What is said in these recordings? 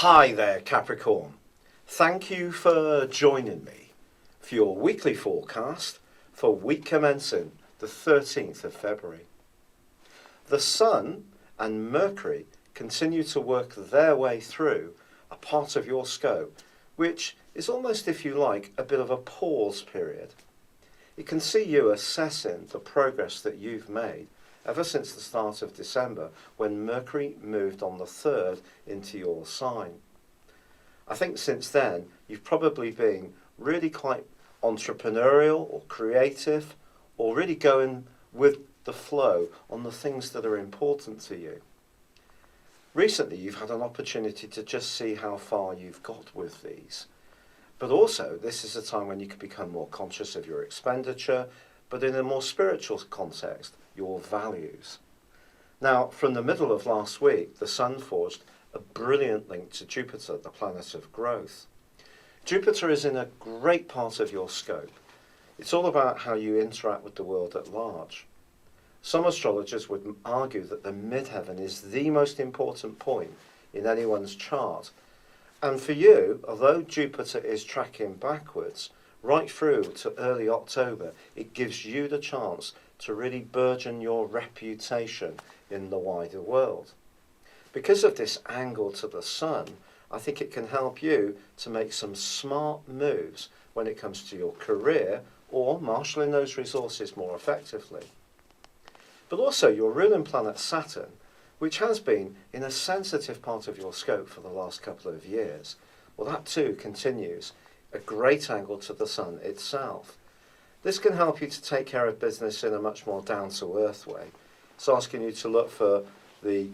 Hi there, Capricorn. Thank you for joining me for your weekly forecast for week commencing the 13th of February. The Sun and Mercury continue to work their way through a part of your scope, which is almost, if you like, a bit of a pause period. It can see you assessing the progress that you've made ever since the start of December, when Mercury moved on the 3rd into your sign. I think since then you've probably been really quite entrepreneurial or creative, or really going with the flow on the things that are important to you. Recently you've had an opportunity to just see how far you've got with these. But also this is a time when you can become more conscious of your expenditure, but in a more spiritual context, your values. Now, from the middle of last week, the Sun forged a brilliant link to Jupiter, the planet of growth. Jupiter is in a great part of your scope. It's all about how you interact with the world at large. Some astrologers would argue that the midheaven is the most important point in anyone's chart. And for you, although Jupiter is tracking backwards, right through to early October, it gives you the chance to really burgeon your reputation in the wider world. Because of this angle to the Sun, I think it can help you to make some smart moves when it comes to your career or marshalling those resources more effectively. But also your ruling planet Saturn, which has been in a sensitive part of your scope for the last couple of years, well, that too continues a great angle to the Sun itself. This can help you to take care of business in a much more down-to-earth way. It's asking you to look for the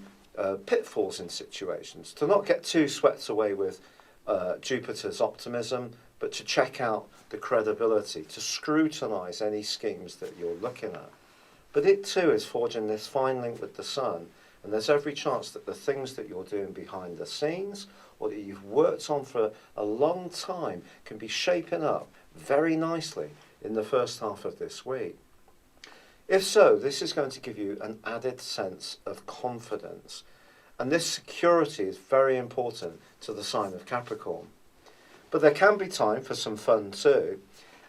pitfalls in situations, to not get too swept away with Jupiter's optimism, but to check out the credibility, to scrutinise any schemes that you're looking at. But it too is forging this fine link with the Sun, and there's every chance that the things that you're doing behind the scenes or that you've worked on for a long time can be shaping up very nicely in the first half of this week. If so, this is going to give you an added sense of confidence, and this security is very important to the sign of Capricorn. But there can be time for some fun too,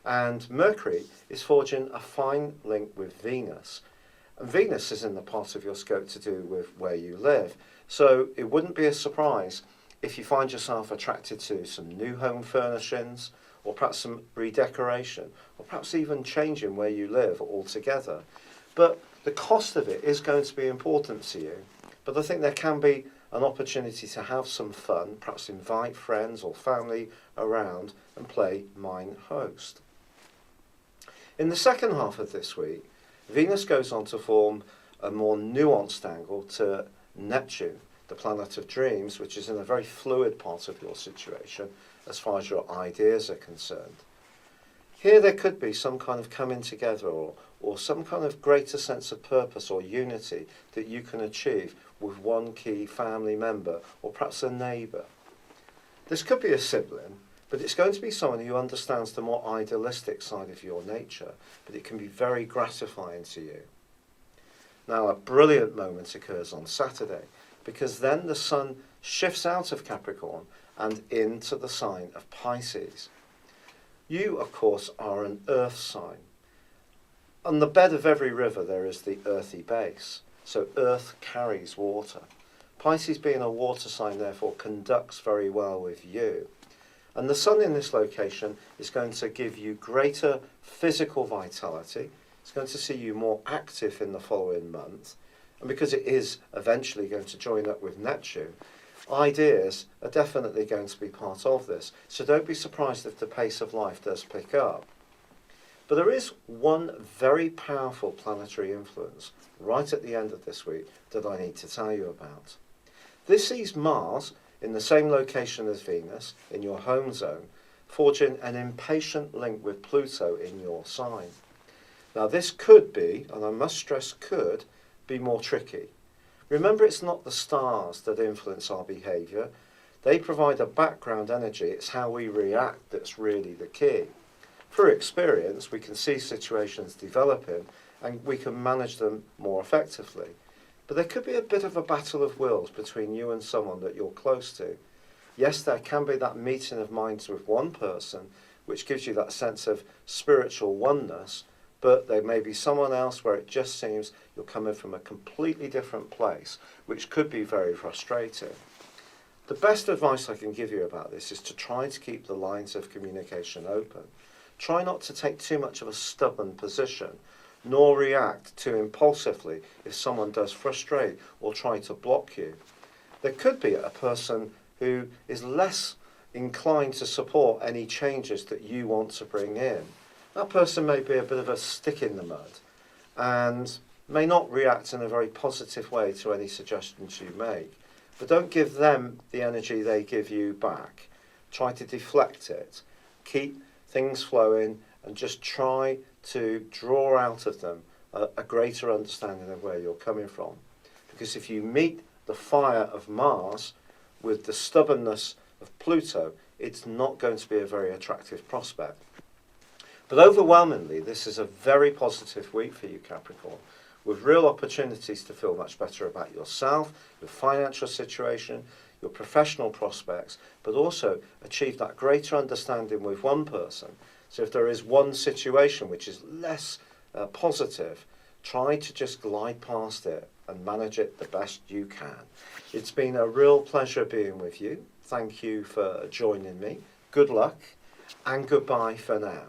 and Mercury is forging a fine link with Venus. And Venus is in the part of your scope to do with where you live, so it wouldn't be a surprise if you find yourself attracted to some new home furnishings, or perhaps some redecoration, or perhaps even changing where you live altogether. But the cost of it is going to be important to you. But I think there can be an opportunity to have some fun, perhaps invite friends or family around and play mine host. In the second half of this week, Venus goes on to form a more nuanced angle to Neptune, the planet of dreams, which is in a very fluid part of your situation as far as your ideas are concerned. Here there could be some kind of coming together or some kind of greater sense of purpose or unity that you can achieve with one key family member or perhaps a neighbour. This could be a sibling, but it's going to be someone who understands the more idealistic side of your nature, but it can be very gratifying to you. Now, a brilliant moment occurs on Saturday, because then the Sun shifts out of Capricorn and into the sign of Pisces. You, of course, are an earth sign. On the bed of every river there is the earthy base, so earth carries water. Pisces, being a water sign, therefore conducts very well with you. And the Sun in this location is going to give you greater physical vitality. It's going to see you more active in the following month. And because it is eventually going to join up with Neptune, ideas are definitely going to be part of this. So don't be surprised if the pace of life does pick up. But there is one very powerful planetary influence right at the end of this week that I need to tell you about. This sees Mars in the same location as Venus, in your home zone, forging an impatient link with Pluto in your sign. Now this could be, and I must stress could, be more tricky. Remember, it's not the stars that influence our behaviour. They provide a background energy. It's how we react that's really the key. Through experience, we can see situations developing and we can manage them more effectively. But there could be a bit of a battle of wills between you and someone that you're close to. Yes, there can be that meeting of minds with one person, which gives you that sense of spiritual oneness, but there may be someone else where it just seems you're coming from a completely different place, which could be very frustrating. The best advice I can give you about this is to try to keep the lines of communication open. Try not to take too much of a stubborn position, nor react too impulsively if someone does frustrate or try to block you. There could be a person who is less inclined to support any changes that you want to bring in. That person may be a bit of a stick in the mud and may not react in a very positive way to any suggestions you make. But don't give them the energy they give you back. Try to deflect it. Keep things flowing and just try to draw out of them a greater understanding of where you're coming from. Because if you meet the fire of Mars with the stubbornness of Pluto, it's not going to be a very attractive prospect. But overwhelmingly, this is a very positive week for you, Capricorn, with real opportunities to feel much better about yourself, your financial situation, your professional prospects, but also achieve that greater understanding with one person. So if there is one situation which is less positive, try to just glide past it and manage it the best you can. It's been a real pleasure being with you. Thank you for joining me. Good luck and goodbye for now.